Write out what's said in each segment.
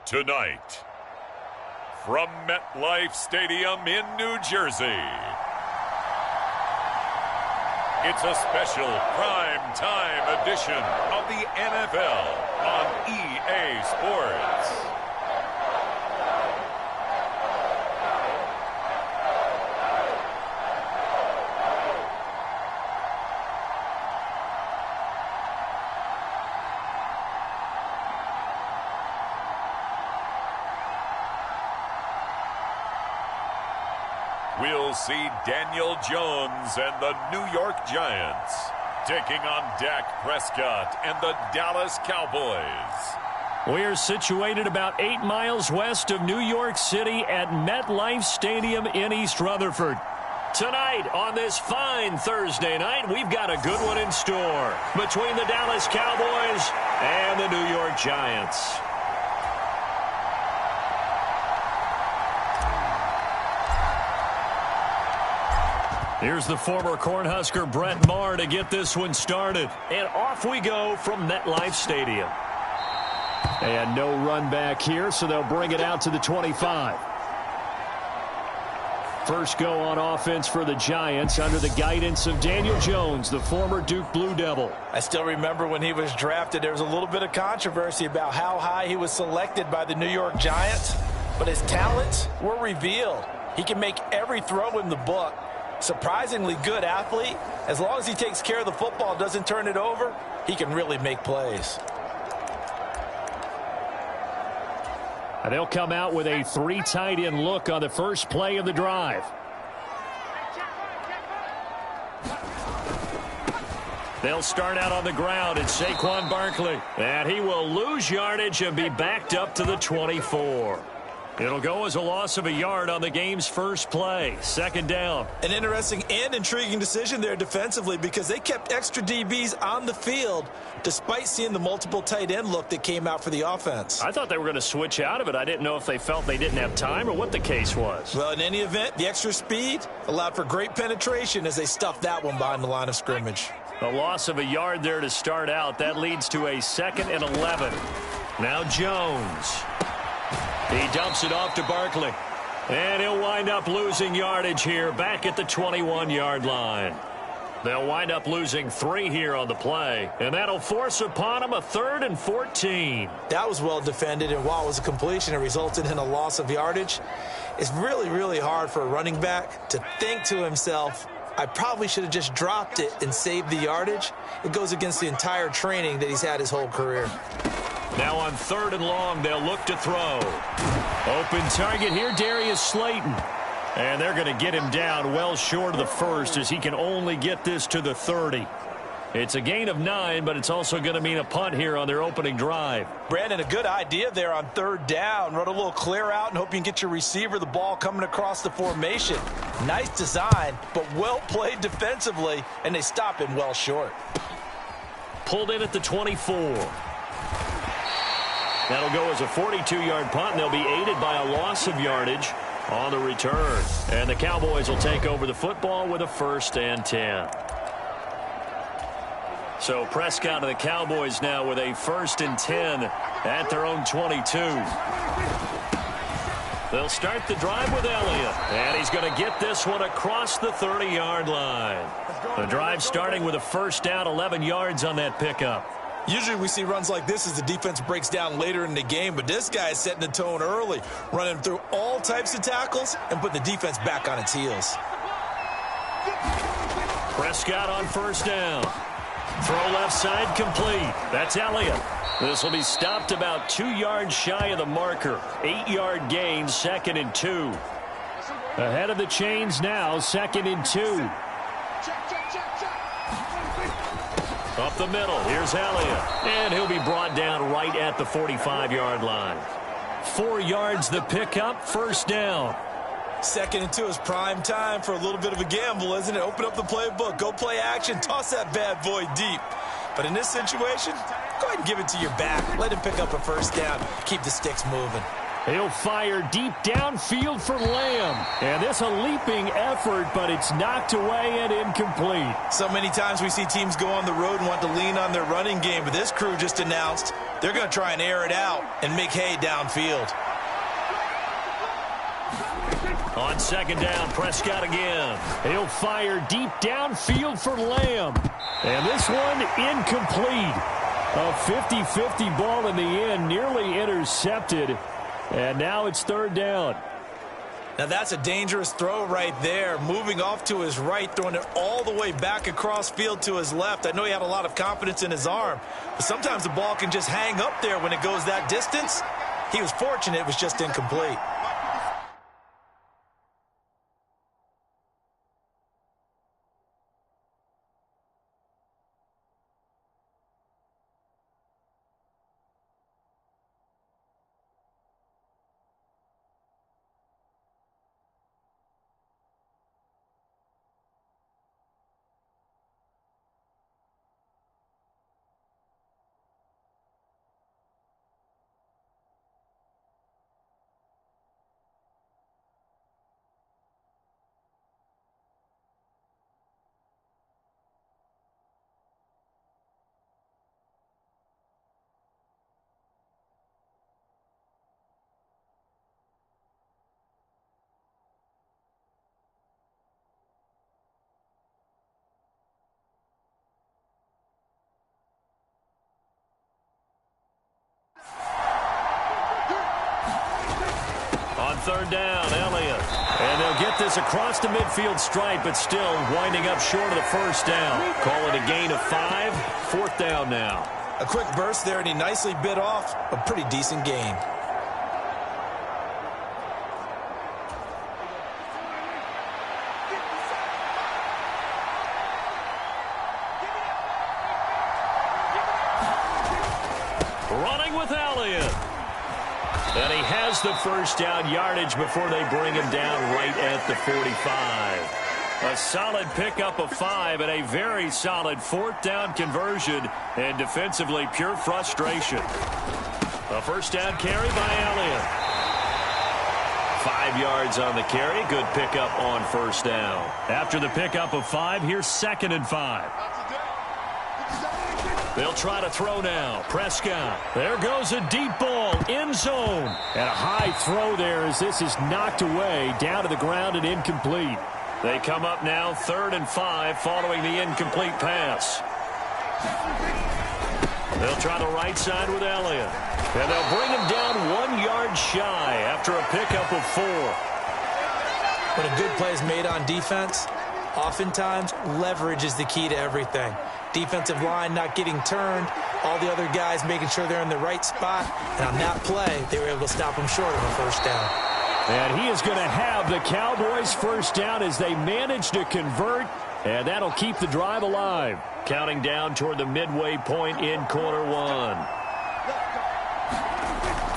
Tonight, from MetLife Stadium in New Jersey, it's a special prime time edition of the NFL on EA Sports. We'll see Daniel Jones and the New York Giants taking on Dak Prescott and the Dallas Cowboys. We're situated about 8 miles west of New York City at MetLife Stadium in East Rutherford. Tonight, on this fine Thursday night, we've got a good one in store between the Dallas Cowboys and the New York Giants. Here's the former Cornhusker Brett Maher to get this one started. And off we go from MetLife Stadium. And no run back here, so they'll bring it out to the 25. First go on offense for the Giants under the guidance of Daniel Jones, the former Duke Blue Devil. I still remember when he was drafted, there was a little bit of controversy about how high he was selected by the New York Giants. But his talents were revealed. He can make every throw in the book. Surprisingly good athlete. As long as he takes care of the football, doesn't turn it over, he can really make plays. And they'll come out with a 3 tight end look on the first play of the drive. They'll start out on the ground. It's Saquon Barkley. And he will lose yardage and be backed up to the 24. It'll go as a loss of a yard on the game's first play. Second down. An interesting and intriguing decision there defensively because they kept extra DBs on the field despite seeing the multiple tight end look that came out for the offense. I thought they were going to switch out of it. I didn't know if they felt they didn't have time or what the case was. Well, in any event, the extra speed allowed for great penetration as they stuffed that one behind the line of scrimmage. A loss of a yard there to start out. That leads to a 2nd and 11. Now Jones. He dumps it off to Barkley. And he'll wind up losing yardage here back at the 21-yard line. They'll wind up losing 3 here on the play. And that'll force upon him a 3rd and 14. That was well defended, and while it was a completion, it resulted in a loss of yardage. It's really, really hard for a running back to think to himself, I probably should have just dropped it and saved the yardage. It goes against the entire training that he's had his whole career. Now on 3rd and long, they'll look to throw. Open target here, Darius Slayton. And they're going to get him down well short of the first as he can only get this to the 30. It's a gain of 9, but it's also going to mean a punt here on their opening drive. Brandon, a good idea there on 3rd down. Run a little clear out and hope you can get your receiver the ball coming across the formation. Nice design, but well played defensively, and they stop him well short. Pulled in at the 24. That'll go as a 42-yard punt, and they'll be aided by a loss of yardage on the return. And the Cowboys will take over the football with a 1st and 10. So Prescott and the Cowboys now with a 1st and 10 at their own 22. They'll start the drive with Elliott. And he's going to get this one across the 30-yard line. The drive starting with a 1st down, 11 yards on that pickup. Usually we see runs like this as the defense breaks down later in the game, but this guy is setting the tone early, running through all types of tackles and putting the defense back on its heels. Prescott on 1st down. Throw left side complete. That's Elliott. This will be stopped about 2 yards shy of the marker. 8-yard gain, 2nd and 2. Ahead of the chains now, 2nd and 2. Up the middle, here's Elliott. And he'll be brought down right at the 45-yard line. 4 yards the pickup, 1st down. 2nd and 2 is prime time for a little bit of a gamble, isn't it? Open up the playbook, go play action, toss that bad boy deep. But in this situation, go ahead and give it to your back. Let him pick up a 1st down, keep the sticks moving. He'll fire deep downfield for Lamb. And this a leaping effort, but it's knocked away and incomplete. So many times we see teams go on the road and want to lean on their running game, but this crew just announced they're going to try and air it out and make hay downfield. On second down, Prescott again. He'll fire deep downfield for Lamb. And this one incomplete. A 50-50 ball in the end, nearly intercepted. And now it's third down. Now that's a dangerous throw right there. Moving off to his right, throwing it all the way back across field to his left. I know he had a lot of confidence in his arm, but sometimes the ball can just hang up there when it goes that distance. He was fortunate it was just incomplete. Third down, Elliott. And they'll get this across the midfield stripe, but still winding up short of the first down. Call it a gain of 5. Fourth down now. A quick burst there, and he nicely bit off a pretty decent gain. Running with Elliott. And he has the first down yardage before they bring him down right at the 45. A solid pickup of 5 and a very solid fourth down conversion, and defensively pure frustration. A first down carry by Elliott. 5 yards on the carry. Good pickup on first down. After the pickup of 5, here's second and 5. They'll try to throw now. Prescott. There goes a deep ball. End zone. And a high throw there as this is knocked away. Down to the ground and incomplete. They come up now third and 5 following the incomplete pass. They'll try the right side with Elliott. And they'll bring him down 1 yard shy after a pickup of 4. When a good play is made on defense, oftentimes leverage is the key to everything. Defensive line not getting turned, all the other guys making sure they're in the right spot, and on that play, they were able to stop him short of a first down. And he is going to have the Cowboys first down as they manage to convert, and that'll keep the drive alive. Counting down toward the midway point in quarter 1.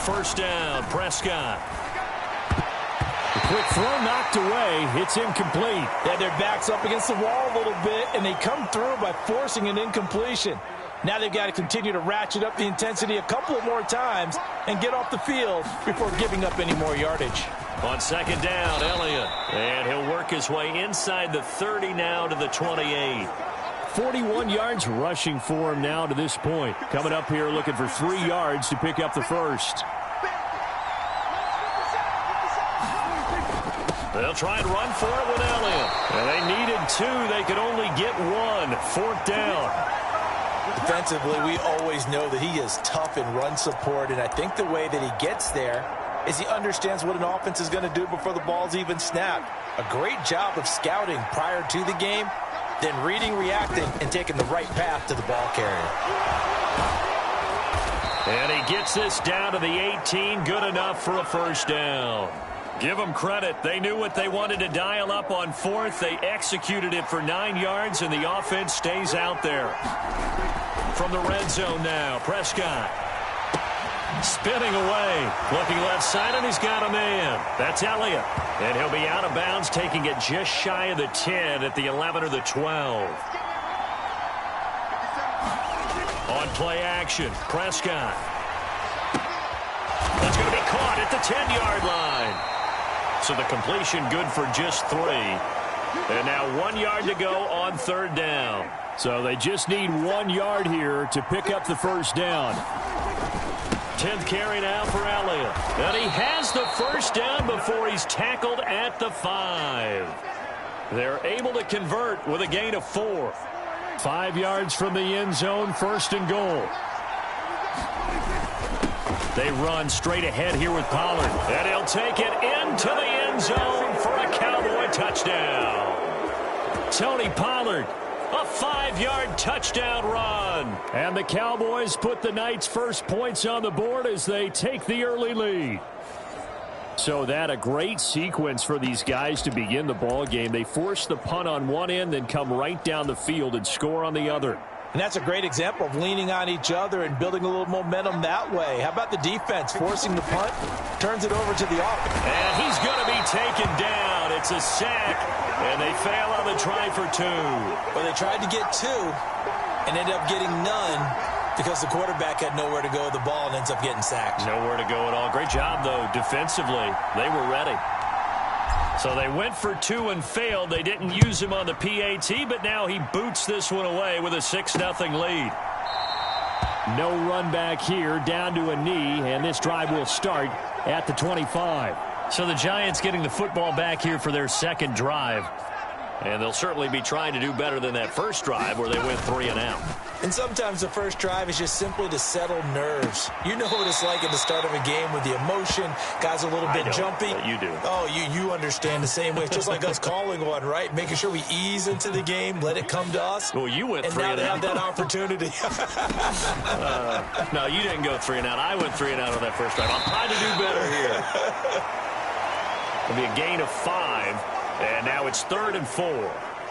First down, Prescott. The quick throw knocked away. It's incomplete. They had their backs up against the wall a little bit, and they come through by forcing an incompletion. Now they've got to continue to ratchet up the intensity a couple of more times and get off the field before giving up any more yardage. On second down, Elliott. And he'll work his way inside the 30 now to the 28. 41 yards rushing for him now to this point. Coming up here looking for 3 yards to pick up the first. They'll try and run for it with Elliott. And they needed 2. They could only get 1. Fourth down. Defensively, we always know that he is tough in run support, and I think the way that he gets there is he understands what an offense is going to do before the ball's even snapped. A great job of scouting prior to the game, then reading, reacting, and taking the right path to the ball carrier. And he gets this down to the 18. Good enough for a first down. Give them credit. They knew what they wanted to dial up on fourth. They executed it for 9 yards, and the offense stays out there. From the red zone now, Prescott. Spinning away. Looking left side, and he's got a man. That's Elliott. And he'll be out of bounds, taking it just shy of the 10 at the 11 or the 12. On play action, Prescott. That's going to be caught at the 10-yard line. So the completion good for just 3. And now 1 yard to go on 3rd down. So they just need 1 yard here to pick up the first down. 10th carry now for Elliott. And he has the first down before he's tackled at the 5. They're able to convert with a gain of 4. 5 yards from the end zone, 1st and goal. They run straight ahead here with Pollard. And he'll take it into the end zone for a Cowboy touchdown. Tony Pollard, a 5-yard touchdown run. And the Cowboys put the night's first points on the board as they take the early lead. So that a great sequence for these guys to begin the ball game. They force the punt on one end, then come right down the field and score on the other. And that's a great example of leaning on each other and building a little momentum that way. How about the defense forcing the punt, turns it over to the offense. And he's going to be taken down. It's a sack, and they fail on the try for 2. Well, they tried to get 2 and ended up getting none because the quarterback had nowhere to go with the ball and ends up getting sacked. Nowhere to go at all. Great job, though, defensively. They were ready. So they went for 2 and failed. They didn't use him on the PAT, but now he boots this one away with a 6-0 lead. No run back here, down to a knee, and this drive will start at the 25. So the Giants getting the football back here for their second drive. And they'll certainly be trying to do better than that first drive where they went 3 and out. And sometimes the first drive is just simply to settle nerves. You know what it's like at the start of a game with the emotion. Guys a little bit jumpy. You do. Oh, you understand the same way. It's just like us calling one, right? Making sure we ease into the game, let it come to us. Well, you went 3 and out. And now they have that opportunity. No, you didn't go 3 and out. I went 3 and out on that first drive. I'm trying to do better here. It'll be a gain of 5. And now it's 3rd and 4.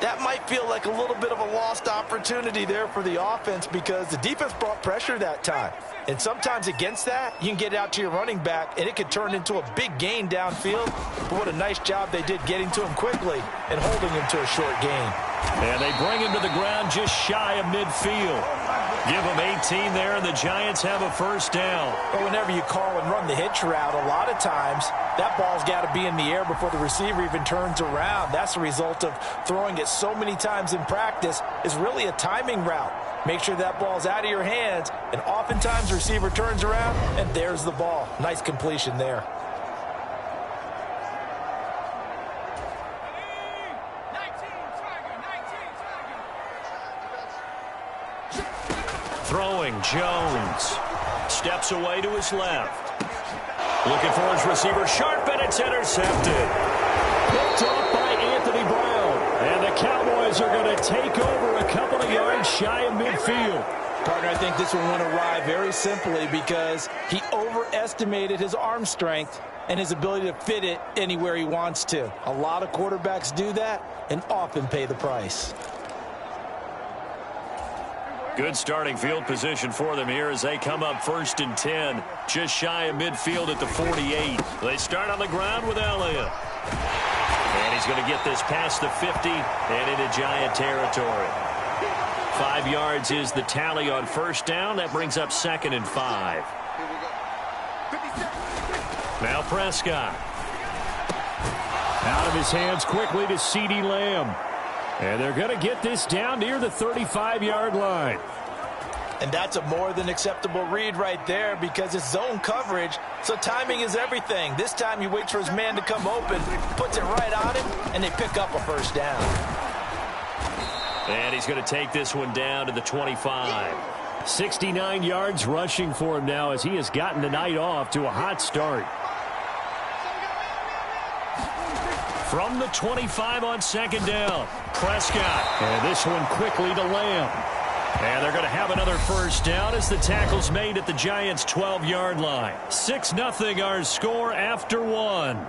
That might feel like a little bit of a lost opportunity there for the offense because the defense brought pressure that time. And sometimes against that, you can get out to your running back, and it could turn into a big gain downfield. But what a nice job they did getting to him quickly and holding him to a short gain. And they bring him to the ground just shy of midfield. Give them 18 there, and the Giants have a first down. But whenever you call and run the hitch route, a lot of times that ball's got to be in the air before the receiver even turns around. That's the result of throwing it so many times in practice is really a timing route. Make sure that ball's out of your hands, and oftentimes the receiver turns around, and there's the ball. Nice completion there. Throwing, Jones. Steps away to his left. Looking for his receiver, sharp, and it's intercepted. Picked off by Anthony Brown. And the Cowboys are going to take over a couple of yards shy of midfield. Partner, I think this one went awry very simply because he overestimated his arm strength and his ability to fit it anywhere he wants to. A lot of quarterbacks do that and often pay the price. Good starting field position for them here as they come up 1st and 10. Just shy of midfield at the 48. They start on the ground with Elliott. And he's going to get this past the 50 and into Giant territory. 5 yards is the tally on first down. That brings up 2nd and 5. Now Prescott. Out of his hands quickly to CeeDee Lamb. And they're going to get this down near the 35-yard line. And that's a more than acceptable read right there because it's zone coverage, so timing is everything. This time he waits for his man to come open, puts it right on him, and they pick up a first down. And he's going to take this one down to the 25. 69 yards rushing for him now as he has gotten the night off to a hot start. From the 25 on 2nd down, Prescott. And this one quickly to Lamb. And they're going to have another first down as the tackle's made at the Giants' 12-yard line. 6-0 our score after 1.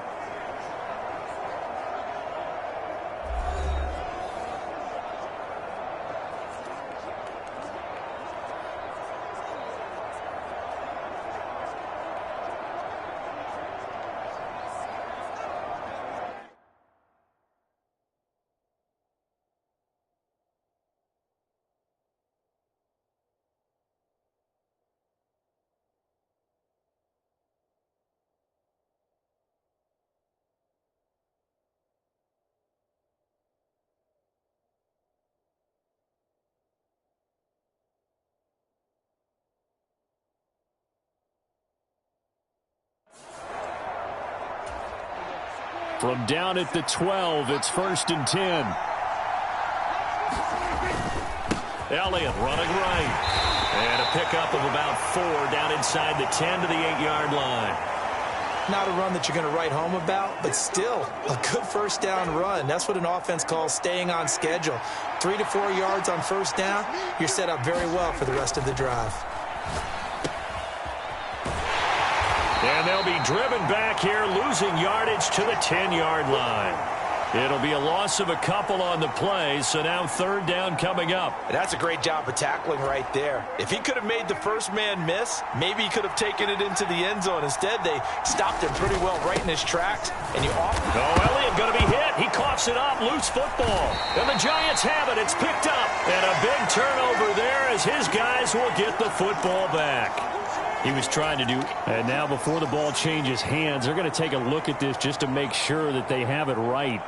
From down at the 12, it's 1st and 10. Elliott running right. And a pickup of about 4 down inside the 10 to the 8-yard line. Not a run that you're going to write home about, but still a good first down run. That's what an offense calls staying on schedule. 3 to 4 yards on first down, you're set up very well for the rest of the drive. And they'll be driven back here, losing yardage to the 10-yard line. It'll be a loss of a couple on the play, so now 3rd down coming up. That's a great job of tackling right there. If he could have made the first man miss, maybe he could have taken it into the end zone. Instead, they stopped him pretty well right in his tracks. And Elliott going to be hit. He coughs it up. Loose football. And the Giants have it. It's picked up. And a big turnover there as his guys will get the football back. He was trying to do. And now before the ball changes hands, they're going to take a look at this just to make sure that they have it right.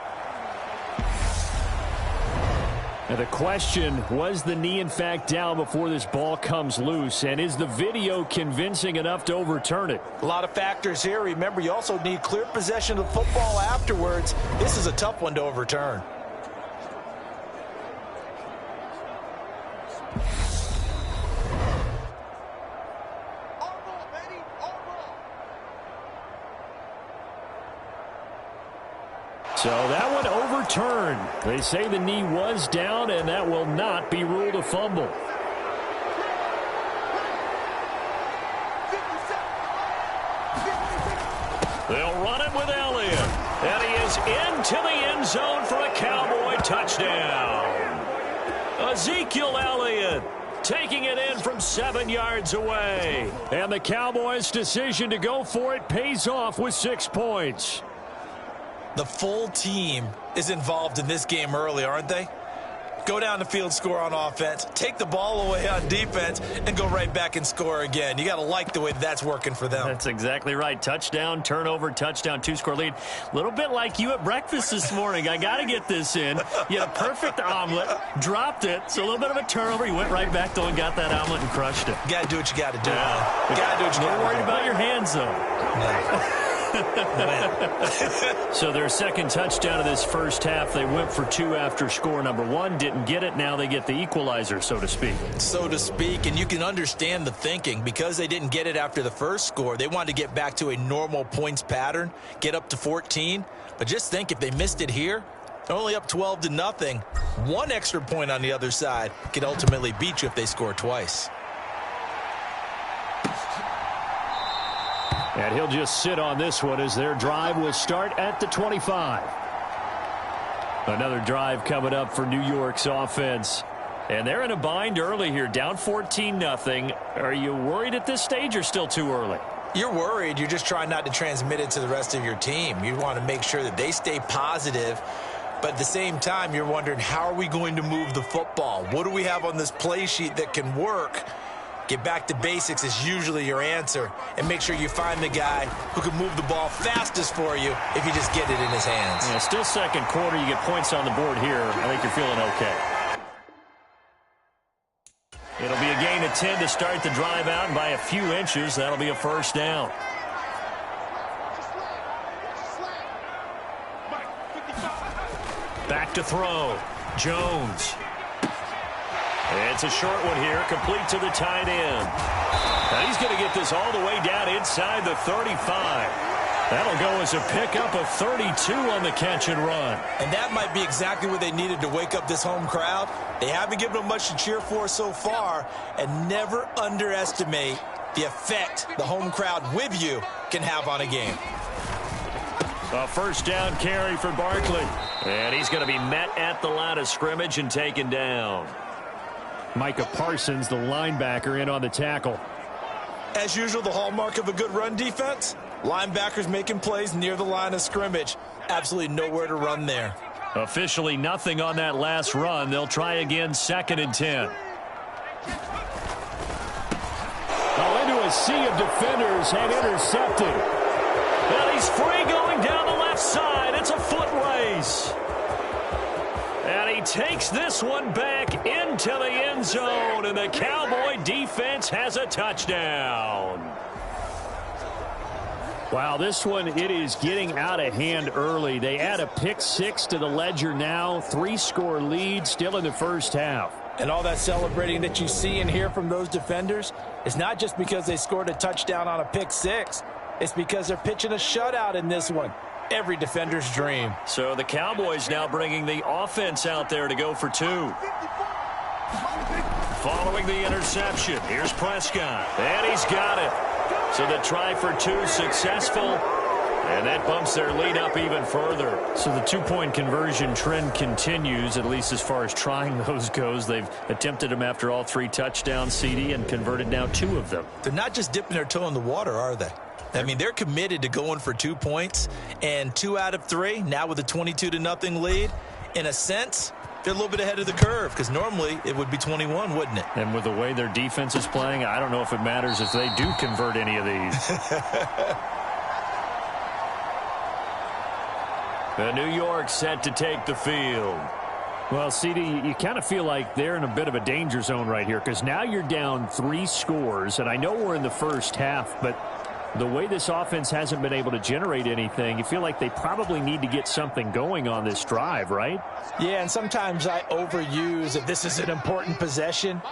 Now the question, was the knee in fact down before this ball comes loose? And is the video convincing enough to overturn it? A lot of factors here. Remember, you also need clear possession of the football afterwards. This is a tough one to overturn. So that one overturned. They say the knee was down, and that will not be ruled a fumble. They'll run it with Elliott. And he is into the end zone for a Cowboy touchdown. Ezekiel Elliott taking it in from 7 yards away. And the Cowboys' decision to go for it pays off with 6 points. The full team is involved in this game early, aren't they? Go down the field, score on offense, take the ball away on defense, and go right back and score again. You got to like the way that's working for them. That's exactly right. Touchdown, turnover, touchdown, 2-score lead. A little bit like you at breakfast this morning. I got to get this in. You had a perfect omelet, dropped it, so a little bit of a turnover. You went right back, though, and got that omelet and crushed it. You got to do what you got to do. Yeah. You got to do what you got to do. Don't worry about your hands, though. No. So their second touchdown of this first half, they went for 2 after score number 1, didn't get it. Now they get the equalizer, so to speak. So to speak, and you can understand the thinking. Because they didn't get it after the first score, they wanted to get back to a normal points pattern, get up to 14. But just think, if they missed it here, they're only up 12-0. 1 extra point on the other side could ultimately beat you if they score twice. And he'll just sit on this one as their drive will start at the 25. Another drive coming up for New York's offense. And they're in a bind early here, down 14-0. Are you worried at this stage or still too early? You're worried. You're just trying not to transmit it to the rest of your team. You want to make sure that they stay positive. But at the same time, you're wondering, how are we going to move the football? What do we have on this play sheet that can work? Get back to basics is usually your answer, and make sure you find the guy who can move the ball fastest for you if you just get it in his hands. Yeah, still second quarter. You get points on the board here. I think you're feeling okay. It'll be a gain of 10 to start the drive out, and by a few inches, that'll be a first down. Back to throw. Jones. It's a short one here, complete to the tight end. Now he's going to get this all the way down inside the 35. That'll go as a pickup of 32 on the catch and run. And that might be exactly what they needed to wake up this home crowd. They haven't given them much to cheer for so far, and never underestimate the effect the home crowd with you can have on a game. A first down carry for Barkley. And he's going to be met at the line of scrimmage and taken down. Micah Parsons, the linebacker, in on the tackle. As usual, the hallmark of a good run defense, linebackers making plays near the line of scrimmage. Absolutely nowhere to run there. Officially nothing on that last run. They'll try again, 2nd and 10. Oh, into a sea of defenders and intercepted. And he's free going down the left side. It's a foot race. And he takes this one back into the end zone, and the Cowboy defense has a touchdown. Wow, this one, it is getting out of hand early. They add a pick six to the ledger now. 3-score lead still in the first half. And all that celebrating that you see and hear from those defenders is not just because they scored a touchdown on a pick six. It's because they're pitching a shutout in this one. Every defender's dream. So the Cowboys now bringing the offense out there to go for 2. Following the interception, here's Prescott. And he's got it. So the try for 2 successful. And that bumps their lead up even further. So the 2-point conversion trend continues, at least as far as trying those goes. They've attempted them after all 3 touchdowns, CD, and converted now 2 of them. They're not just dipping their toe in the water, are they? I mean, they're committed to going for 2 points, and 2 out of 3, now with a 22-0 lead. In a sense, they're a little bit ahead of the curve, because normally it would be 21, wouldn't it? And with the way their defense is playing, I don't know if it matters if they do convert any of these. The New York set to take the field. Well, CD, you kind of feel like they're in a bit of a danger zone right here, because now you're down 3 scores, and I know we're in the first half, but the way this offense hasn't been able to generate anything, you feel like they probably need to get something going on this drive, right? Yeah, and sometimes I overuse that this is an important possession.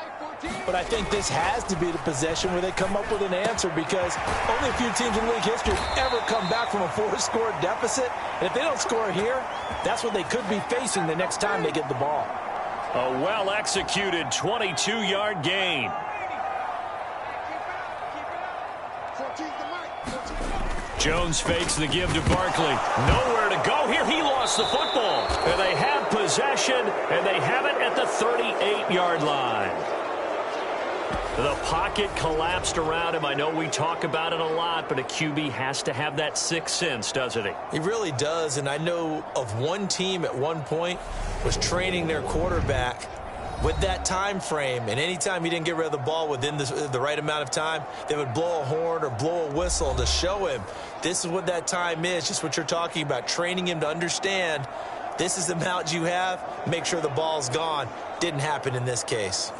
But I think this has to be the possession where they come up with an answer, because only a few teams in league history ever come back from a 4-score deficit. And if they don't score here, that's what they could be facing the next time they get the ball. A well-executed 22-yard gain. Jones fakes the give to Barkley. Nowhere to go here. He lost the football. And they have possession, and they have it at the 38-yard line. The pocket collapsed around him. I know we talk about it a lot, but a QB has to have that sixth sense, doesn't he? He really does, and I know of one team at one point was training their quarterback with that time frame, and anytime he didn't get rid of the ball within the right amount of time, they would blow a horn or blow a whistle to show him this is what that time is, just what you're talking about, training him to understand this is the amount you have, make sure the ball's gone. Didn't happen in this case.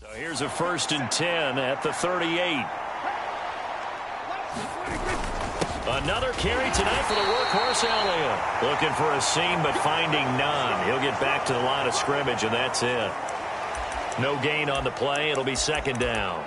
So here's a 1st and 10 at the 38. Another carry tonight for the workhorse Elliott. Looking for a seam, but finding none. He'll get back to the line of scrimmage, and that's it. No gain on the play. It'll be 2nd down.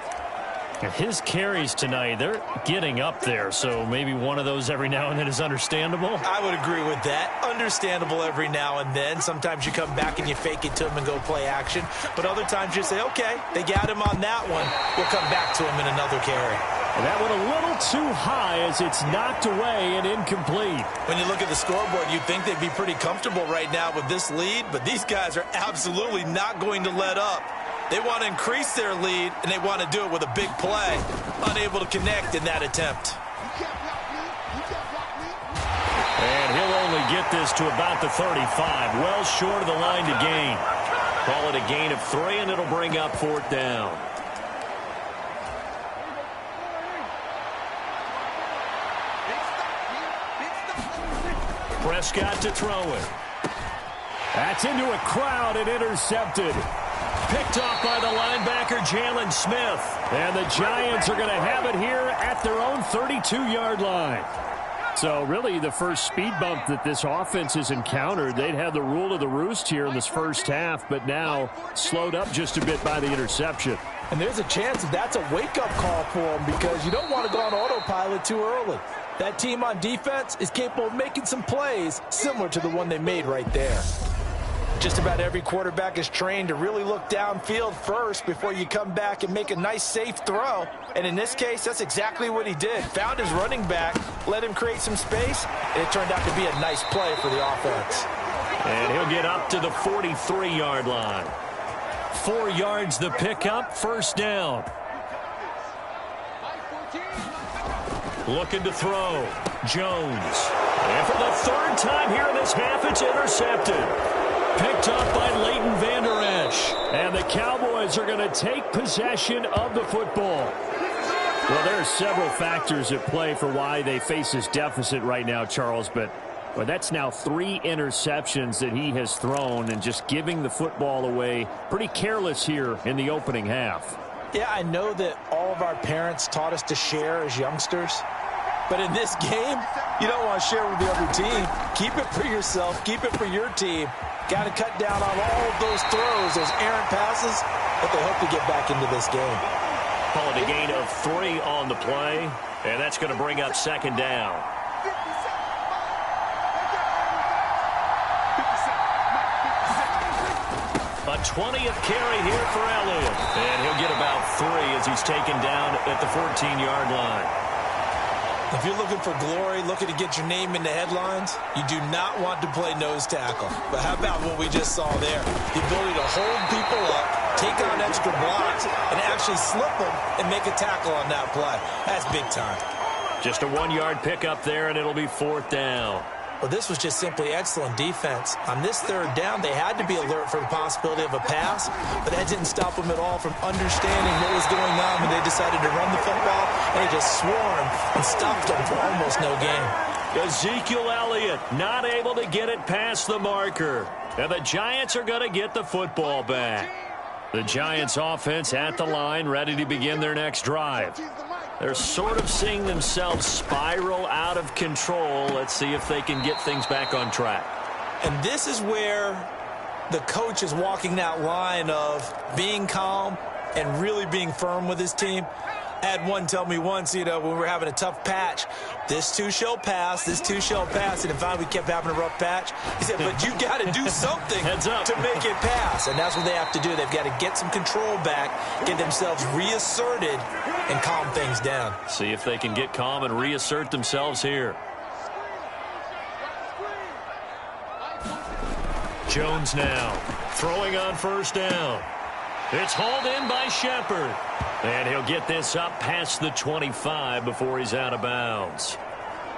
His carries tonight, they're getting up there, so maybe one of those every now and then is understandable. I would agree with that. Understandable every now and then. Sometimes you come back and you fake it to him and go play action. But other times you say, okay, they got him on that one. We'll come back to him in another carry. And that one a little too high as it's knocked away and incomplete. When you look at the scoreboard, you'd think they'd be pretty comfortable right now with this lead, but these guys are absolutely not going to let up. They want to increase their lead, and they want to do it with a big play. Unable to connect in that attempt. And he'll only get this to about the 35. Well short of the line to gain. Call it a gain of 3, and it'll bring up 4th down. Prescott to throw it. That's into a crowd and intercepted. Picked off by the linebacker, Jalen Smith. And the Giants are going to have it here at their own 32-yard line. So really the first speed bump that this offense has encountered. They'd had the rule of the roost here in this first half, but now slowed up just a bit by the interception. And there's a chance that that's a wake-up call for them, because you don't want to go on autopilot too early. That team on defense is capable of making some plays similar to the one they made right there. Just about every quarterback is trained to really look downfield first before you come back and make a nice, safe throw. And in this case, that's exactly what he did. Found his running back, let him create some space, and it turned out to be a nice play for the offense. And he'll get up to the 43-yard line. 4 yards the pickup, first down. Looking to throw. Jones. And for the third time here in this half, it's intercepted. Picked up by Leighton Vander Esch. And the Cowboys are going to take possession of the football. Well, there are several factors at play for why they face this deficit right now, Charles, but that's now 3 interceptions that he has thrown and just giving the football away pretty careless here in the opening half. Yeah, I know that all of our parents taught us to share as youngsters, but in this game, you don't want to share with the other team. Keep it for yourself. Keep it for your team. Got to cut down on all of those throws, those errant passes, but they hope to get back into this game. Call it a gain of 3 on the play, and that's going to bring up second down. A 20th carry here for Elliott. And he'll get about 3 as he's taken down at the 14-yard line. If you're looking for glory, looking to get your name in the headlines, you do not want to play nose tackle. But how about what we just saw there? The ability to hold people up, take on extra blocks, and actually slip them and make a tackle on that play. That's big time. Just a 1-yard pickup there, and it'll be 4th down. Well, this was just simply excellent defense. On this 3rd down, they had to be alert for the possibility of a pass, but that didn't stop them at all from understanding what was going on when they decided to run the football, and they just swarmed and stopped them for almost no gain. Ezekiel Elliott not able to get it past the marker, and the Giants are going to get the football back. The Giants offense at the line, ready to begin their next drive. They're sort of seeing themselves spiral out of control. Let's see if they can get things back on track. And this is where the coach is walking that line of being calm and really being firm with his team. I had one tell me once, when we were having a tough patch, this too shall pass, this too shall pass. And if we kept having a rough patch, he said, but you got to do something to make it pass. And that's what they have to do. They've got to get some control back, get themselves reasserted, and calm things down. See if they can get calm and reassert themselves here. Jones now throwing on 1st down. It's hauled in by Shepard. And he'll get this up past the 25 before he's out of bounds.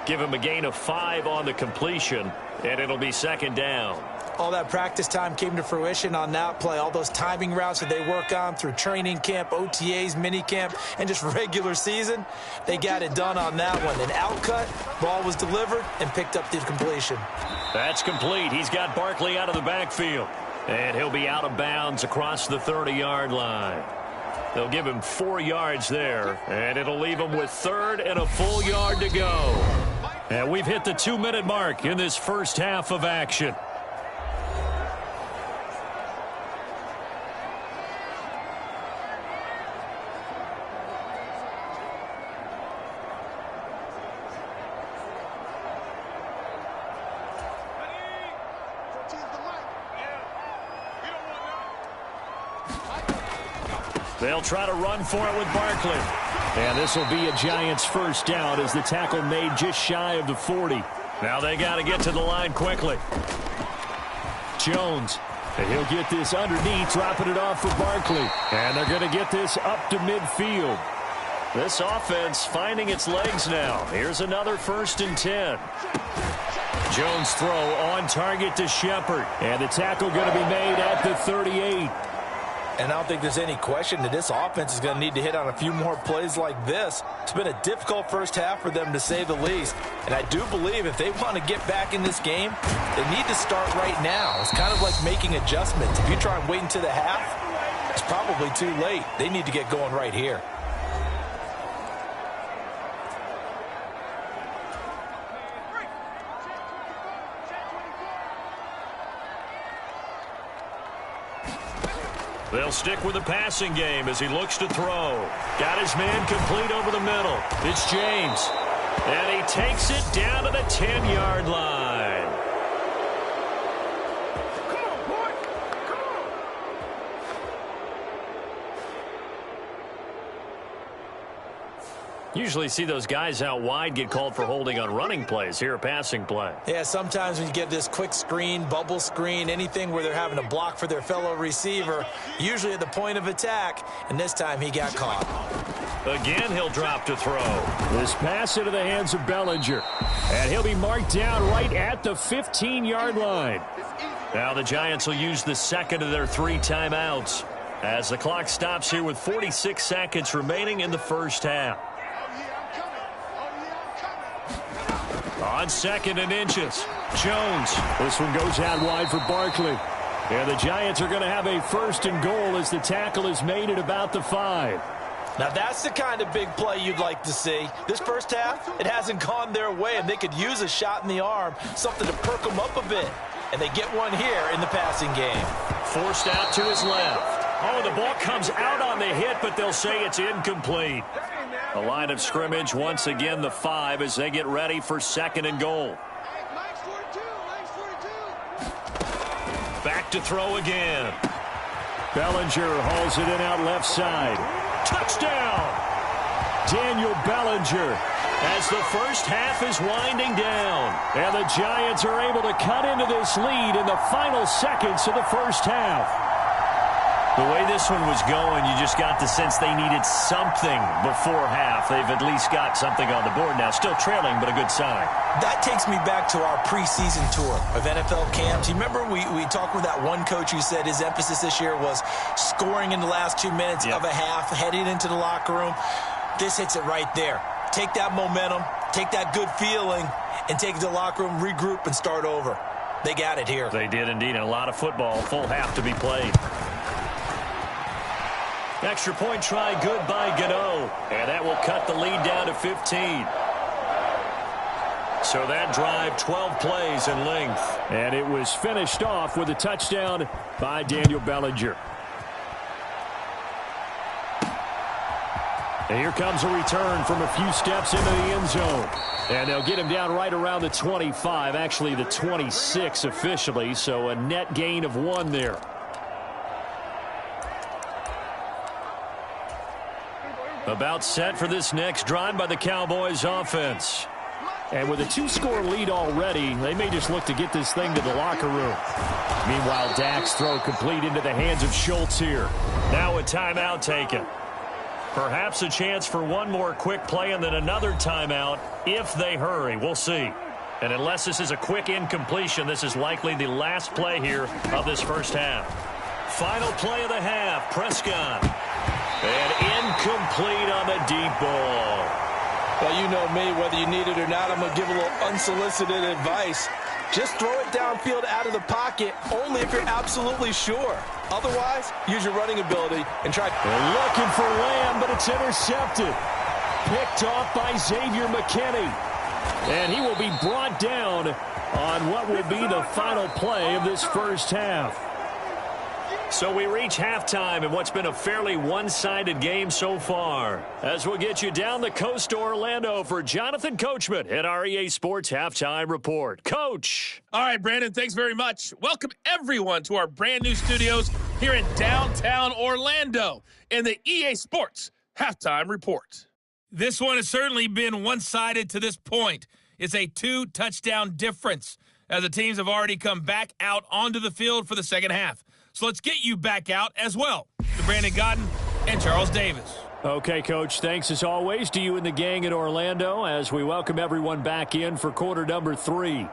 Give him a gain of 5 on the completion, and it'll be 2nd down. All that practice time came to fruition on that play. All those timing routes that they work on through training camp, OTAs, minicamp, and just regular season, they got it done on that one. An outcut, ball was delivered, and picked up the completion. That's complete. He's got Barkley out of the backfield. And he'll be out of bounds across the 30-yard line. They'll give him 4 yards there, and it'll leave him with 3rd and a full yard to go. And we've hit the 2-minute mark in this first half of action. They'll try to run for it with Barkley. And this will be a Giants first down as the tackle made just shy of the 40. Now they got to get to the line quickly. Jones. And he'll get this underneath, dropping it off for Barkley. And they're going to get this up to midfield. This offense finding its legs now. Here's another 1st and 10. Jones throw on target to Shepard. And the tackle going to be made at the 38. And I don't think there's any question that this offense is going to need to hit on a few more plays like this. It's been a difficult first half for them, to say the least. And I do believe if they want to get back in this game, they need to start right now. It's kind of like making adjustments. If you try and wait until the half, it's probably too late. They need to get going right here. They'll stick with the passing game as he looks to throw. Got his man complete over the middle. It's James. And he takes it down to the 10-yard line. Come on, boy. Come on. Usually see those guys out wide get called for holding on running plays. Here, a passing play. Yeah, sometimes when you get this quick screen, bubble screen, anything where they're having to block for their fellow receiver, usually at the point of attack, and this time he got caught. Again, he'll drop to throw. This pass into the hands of Bellinger. And he'll be marked down right at the 15-yard line. Now the Giants will use the second of their 3 timeouts as the clock stops here with 46 seconds remaining in the first half. On 2nd and inches, Jones. This one goes out wide for Barkley. And the Giants are going to have a 1st and goal as the tackle is made at about the 5. Now, that's the kind of big play you'd like to see. This first half, it hasn't gone their way, and they could use a shot in the arm, something to perk them up a bit. And they get one here in the passing game. Forced out to his left. Oh, the ball comes out on the hit, but they'll say it's incomplete. The line of scrimmage, once again, the 5 as they get ready for 2nd and goal. Back to throw again. Bellinger hauls it in out left side. Touchdown! Daniel Bellinger. As the first half is winding down. And the Giants are able to cut into this lead in the final seconds of the first half. The way this one was going, you just got the sense they needed something before half. They've at least got something on the board now. Still trailing, but a good sign. That takes me back to our preseason tour of NFL camps. You remember we talked with that one coach who said his emphasis this year was scoring in the last 2 minutes of a half, heading into the locker room. This hits it right there. Take that momentum, take that good feeling, and take it to the locker room, regroup, and start over. They got it here. They did indeed, and a lot of football, full half to be played. Extra point try good by Gano, and that will cut the lead down to 15. So that drive, 12 plays in length. And it was finished off with a touchdown by Daniel Bellinger. And here comes a return from a few steps into the end zone. And they'll get him down right around the 25, actually the 26 officially, so a net gain of 1 there. About set for this next drive by the Cowboys offense. And with a 2-score lead already, they may just look to get this thing to the locker room. Meanwhile, Dak's throw complete into the hands of Schultz here. Now a timeout taken. Perhaps a chance for one more quick play and then another timeout if they hurry. We'll see. And unless this is a quick incompletion, this is likely the last play here of this first half. Final play of the half, Prescott. And incomplete on the deep ball. Well, you know me, whether you need it or not, I'm going to give a little unsolicited advice. Just throw it downfield out of the pocket only if you're absolutely sure. Otherwise, use your running ability and try. They're looking for Lamb, but it's intercepted. Picked off by Xavier McKinney. And he will be brought down on what will be the final play of this first half. So we reach halftime in what's been a fairly one-sided game so far. As we'll get you down the coast to Orlando for Jonathan Coachman at our EA Sports Halftime Report. Coach. All right, Brandon, thanks very much. Welcome, everyone, to our brand-new studios here in downtown Orlando in the EA Sports Halftime Report. This one has certainly been one-sided to this point. It's a 2-touchdown difference as the teams have already come back out onto the field for the second half. So let's get you back out as well to Brandon Godden and Charles Davis. Okay, Coach, thanks as always to you and the gang in Orlando as we welcome everyone back in for quarter number 3.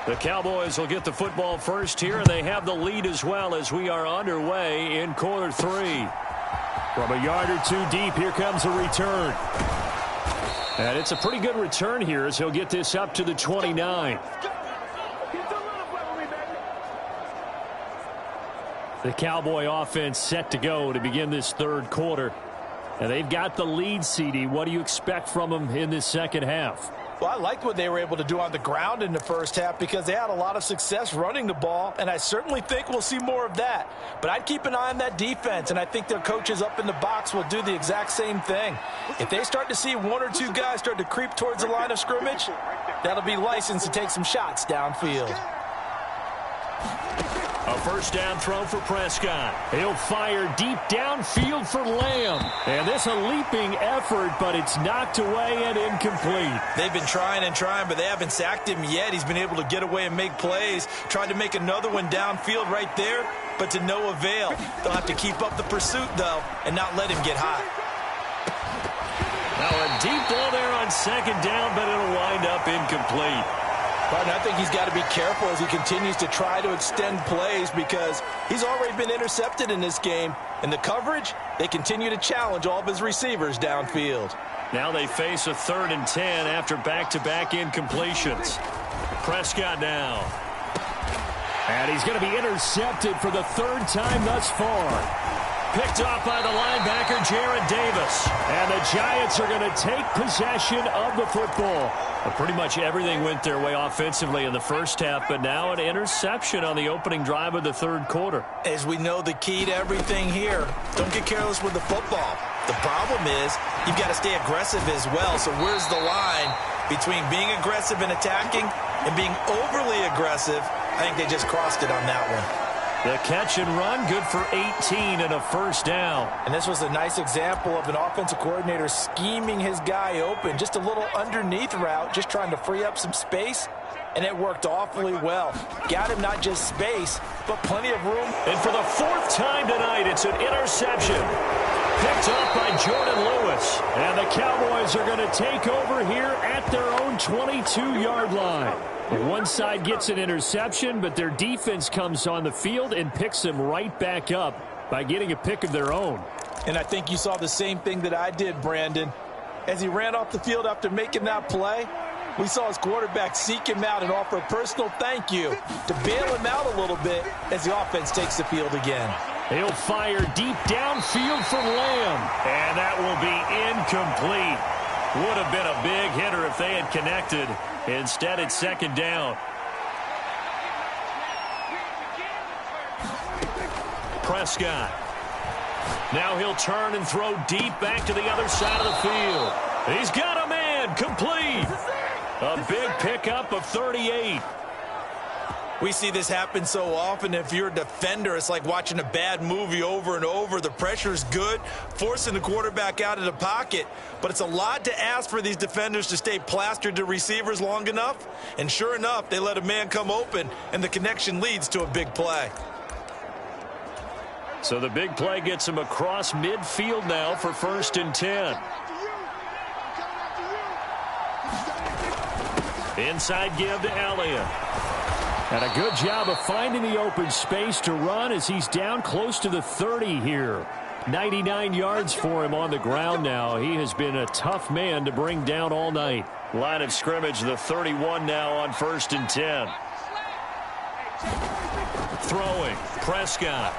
The Cowboys will get the football first here, and they have the lead as well as we are underway in quarter 3. From a yard or 2 deep, here comes a return. And it's a pretty good return here as he'll get this up to the 29. The Cowboy offense set to go to begin this third quarter. And they've got the lead, CD. What do you expect from them in this second half? Well, I liked what they were able to do on the ground in the first half because they had a lot of success running the ball, and I certainly think we'll see more of that. But I'd keep an eye on that defense, and I think their coaches up in the box will do the exact same thing. If they start to see 1 or 2 guys start to creep towards the line of scrimmage, that'll be licensed to take some shots downfield. A first down throw for Prescott. He'll fire deep downfield for Lamb. And this a leaping effort, but it's knocked away and incomplete. They've been trying and trying, but they haven't sacked him yet. He's been able to get away and make plays. Tried to make another one downfield right there, but to no avail. They'll have to keep up the pursuit, though, and not let him get hot. Now a deep ball there on second down, but it'll wind up incomplete. But I think he's got to be careful as he continues to try to extend plays because he's already been intercepted in this game. And the coverage, they continue to challenge all of his receivers downfield. Now they face a 3rd and 10 after back-to-back incompletions. Prescott now. And he's going to be intercepted for the 3rd time thus far. Picked off by the linebacker, Jared Davis. And the Giants are going to take possession of the football. Well, pretty much everything went their way offensively in the first half, but now an interception on the opening drive of the 3rd quarter. As we know, the key to everything here, don't get careless with the football. The problem is you've got to stay aggressive as well. So where's the line between being aggressive and attacking and being overly aggressive? I think they just crossed it on that one. The catch and run, good for 18 and a first down. And this was a nice example of an offensive coordinator scheming his guy open. Just a little underneath route, just trying to free up some space. And it worked awfully well. Got him not just space, but plenty of room. And for the 4th time tonight, it's an interception. Picked up by Jordan Lewis. And the Cowboys are going to take over here at their own 22-yard line. One side gets an interception, but their defense comes on the field and picks them right back up by getting a pick of their own. And I think you saw the same thing that I did, Brandon. As he ran off the field after making that play, we saw his quarterback seek him out and offer a personal thank you to bail him out a little bit as the offense takes the field again. He'll fire deep downfield for Lamb. And that will be incomplete. Would have been a big hitter if they had connected. Instead, it's 2nd down. Prescott. Now he'll turn and throw deep back to the other side of the field. He's got a man. Complete. A big pickup of 38. We see this happen so often. If you're a defender, it's like watching a bad movie over and over. The pressure's good, forcing the quarterback out of the pocket. But it's a lot to ask for these defenders to stay plastered to receivers long enough. And sure enough, they let a man come open, and the connection leads to a big play. So the big play gets him across midfield now for 1st and 10. Inside give to Elliott. And a good job of finding the open space to run as he's down close to the 30 here. 99 yards for him on the ground now. He has been a tough man to bring down all night. Line of scrimmage, the 31 now on 1st and 10. Throwing, Prescott.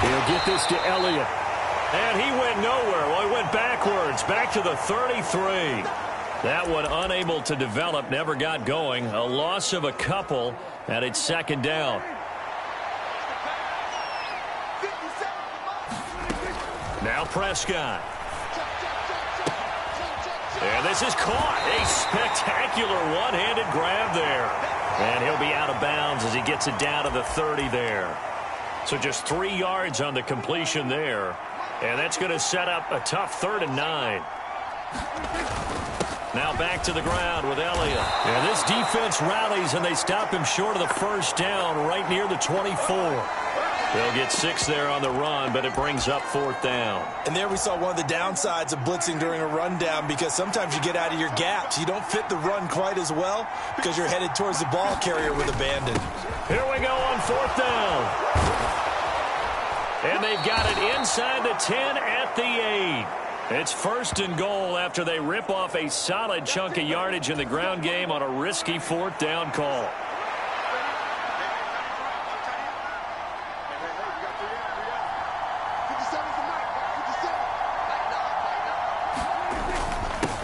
He'll get this to Elliott. And he went nowhere. Well, he went backwards, back to the 33. That one unable to develop, never got going. A loss of a couple, and it's 2nd down. Now Prescott. And this is caught. A spectacular one-handed grab there. And he'll be out of bounds as he gets it down to the 30 there. So just 3 yards on the completion there. And that's going to set up a tough 3rd and 9. Now back to the ground with Elliott. And this defense rallies, and they stop him short of the 1st down right near the 24. They'll get 6 there on the run, but it brings up 4th down. And there we saw one of the downsides of blitzing during a rundown, because sometimes you get out of your gaps. You don't fit the run quite as well because you're headed towards the ball carrier with abandon. Here we go on 4th down. And they've got it inside the 10 at the 8. It's 1st and goal after they rip off a solid chunk of yardage in the ground game on a risky 4th down call.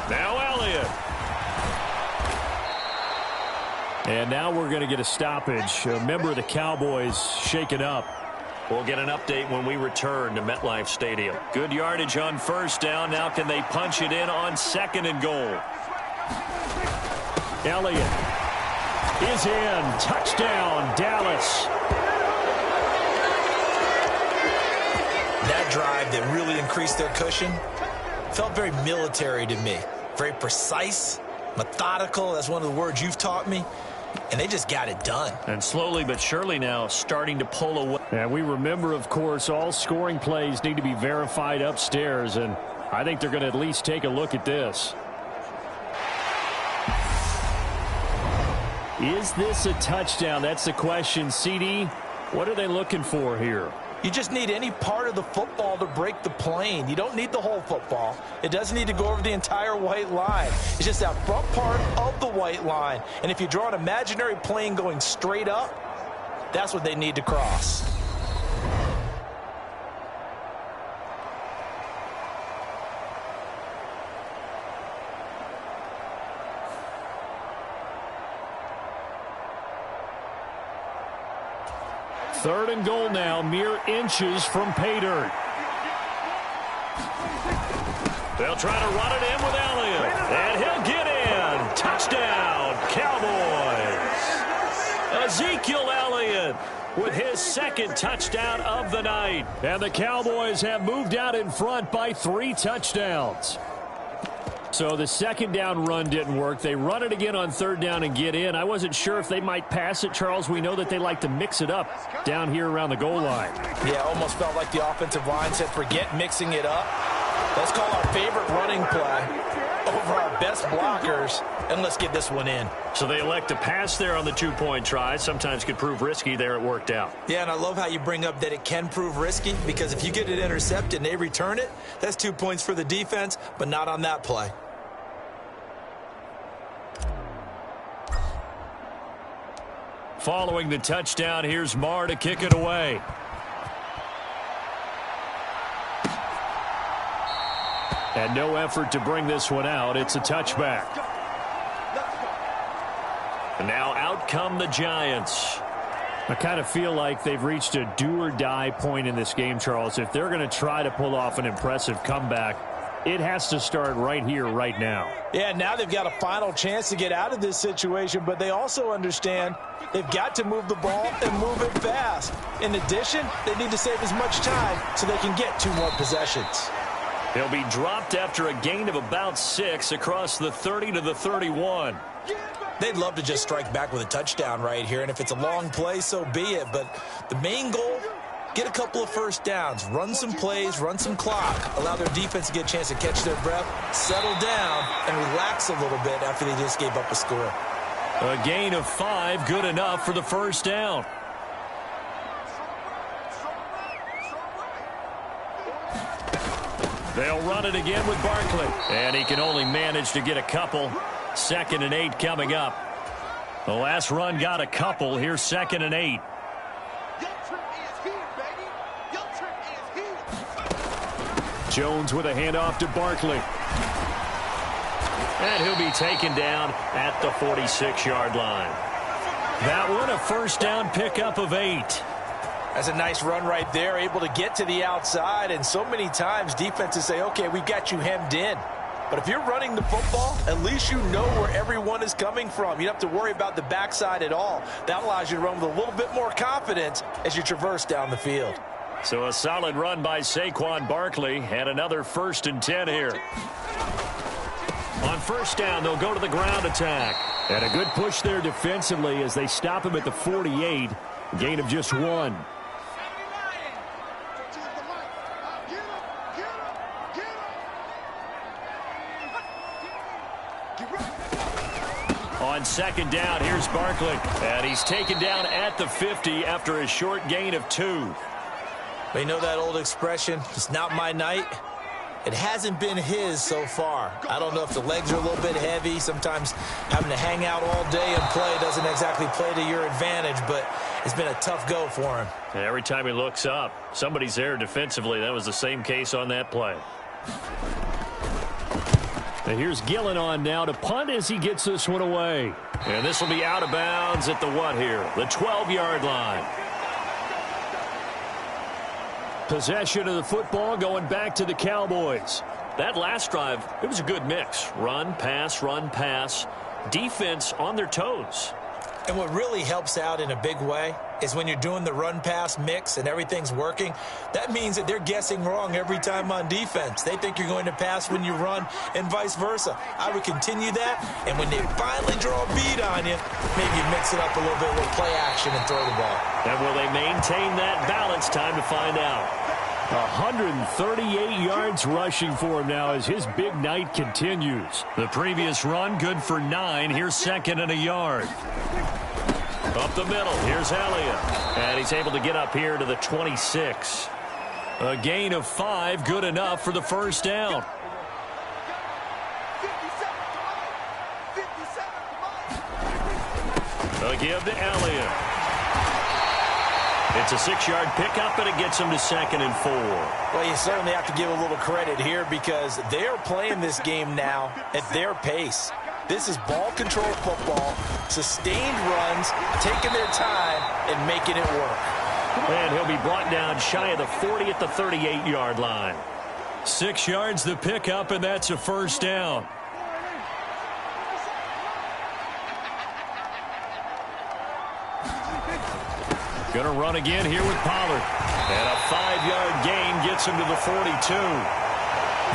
Now Elliott. And now we're going to get a stoppage. A member of the Cowboys shaken up. We'll get an update when we return to MetLife Stadium. Good yardage on 1st down. Now can they punch it in on 2nd and goal? Elliott is in. Touchdown, Dallas. That drive that really increased their cushion felt very military to me. Very precise, methodical. That's one of the words you've taught me. And they just got it done. And slowly but surely now starting to pull away. And we remember, of course, all scoring plays need to be verified upstairs. And I think they're going to at least take a look at this. Is this a touchdown? That's the question. CD, what are they looking for here? You just need any part of the football to break the plane. You don't need the whole football. It doesn't need to go over the entire white line. It's just that front part of the white line. And if you draw an imaginary plane going straight up, that's what they need to cross. Third and goal now, mere inches from pay dirt. They'll try to run it in with Elliott. And he'll get in. Touchdown, Cowboys. Ezekiel Elliott with his second touchdown of the night. And the Cowboys have moved out in front by 3 touchdowns. So the second down run didn't work. They run it again on third down and get in. I wasn't sure if they might pass it, Charles. We know that they like to mix it up down here around the goal line. Yeah, almost felt like the offensive line said, forget mixing it up. Let's call our favorite running play over our best blockers, and let's get this one in. So they elect to pass there on the 2-point try. Sometimes could prove risky. There it worked out. Yeah, and I love how you bring up that it can prove risky, because if you get it intercepted and they return it, that's 2 points for the defense, but not on that play. Following the touchdown, here's Marr to kick it away. And no effort to bring this one out. It's a touchback. And now out come the Giants. I kind of feel like they've reached a do-or-die point in this game, Charles. If they're going to try to pull off an impressive comeback, it has to start right here, right now. Yeah, now they've got a final chance to get out of this situation, but they also understand they've got to move the ball and move it fast. In addition, they need to save as much time so they can get 2 more possessions. He'll be dropped after a gain of about 6 across the 30 to the 31. They'd love to just strike back with a touchdown right here, and if it's a long play, so be it. But the main goal, get a couple of first downs, run some plays, run some clock, allow their defense to get a chance to catch their breath, settle down, and relax a little bit after they just gave up a score. A gain of 5, good enough for the first down. They'll run it again with Barkley. And he can only manage to get a couple. 2nd and 8 coming up. The last run got a couple. Here's 2nd and 8. Jones with a handoff to Barkley. And he'll be taken down at the 46-yard line. That one a first down pickup of 8. That's a nice run right there, able to get to the outside. And so many times defenses say, okay, we've got you hemmed in. But if you're running the football, at least you know where everyone is coming from. You don't have to worry about the backside at all. That allows you to run with a little bit more confidence as you traverse down the field. So a solid run by Saquon Barkley, and another 1st and 10 here. On first down, they'll go to the ground attack. And a good push there defensively as they stop him at the 48. Gain of just 1. On 2nd down, here's Barkley. And he's taken down at the 50 after a short gain of 2. You know that old expression, it's not my night? It hasn't been his so far. I don't know if the legs are a little bit heavy. Sometimes having to hang out all day and play doesn't exactly play to your advantage, but it's been a tough go for him. And every time he looks up, somebody's there defensively. That was the same case on that play. And here's Gillen on now to punt as he gets this one away. And this will be out of bounds at the what here? The 12-yard line. Possession of the football going back to the Cowboys. That last drive, it was a good mix. Run, pass, defense on their toes. And what really helps out in a big way is when you're doing the run-pass mix and everything's working, that means that they're guessing wrong every time on defense. They think you're going to pass when you run and vice versa. I would continue that, and when they finally draw a bead on you, maybe you mix it up a little bit with play action and throw the ball. And will they maintain that balance? Time to find out. 138 yards rushing for him now as his big night continues. The previous run good for 9. Here's second and a yard. Up the middle. Here's Elliott. And he's able to get up here to the 26. A gain of 5, good enough for the first down. A give to Elliott. It's a 6-yard pickup, and it gets him to 2nd and 4. Well, you certainly have to give a little credit here because they're playing this game now at their pace. This is ball control football, sustained runs, taking their time, and making it work. And he'll be brought down shy of the 40 at the 38-yard line. 6 yards the pickup, and that's a first down. Going to run again here with Pollard. And a 5-yard gain gets him to the 42.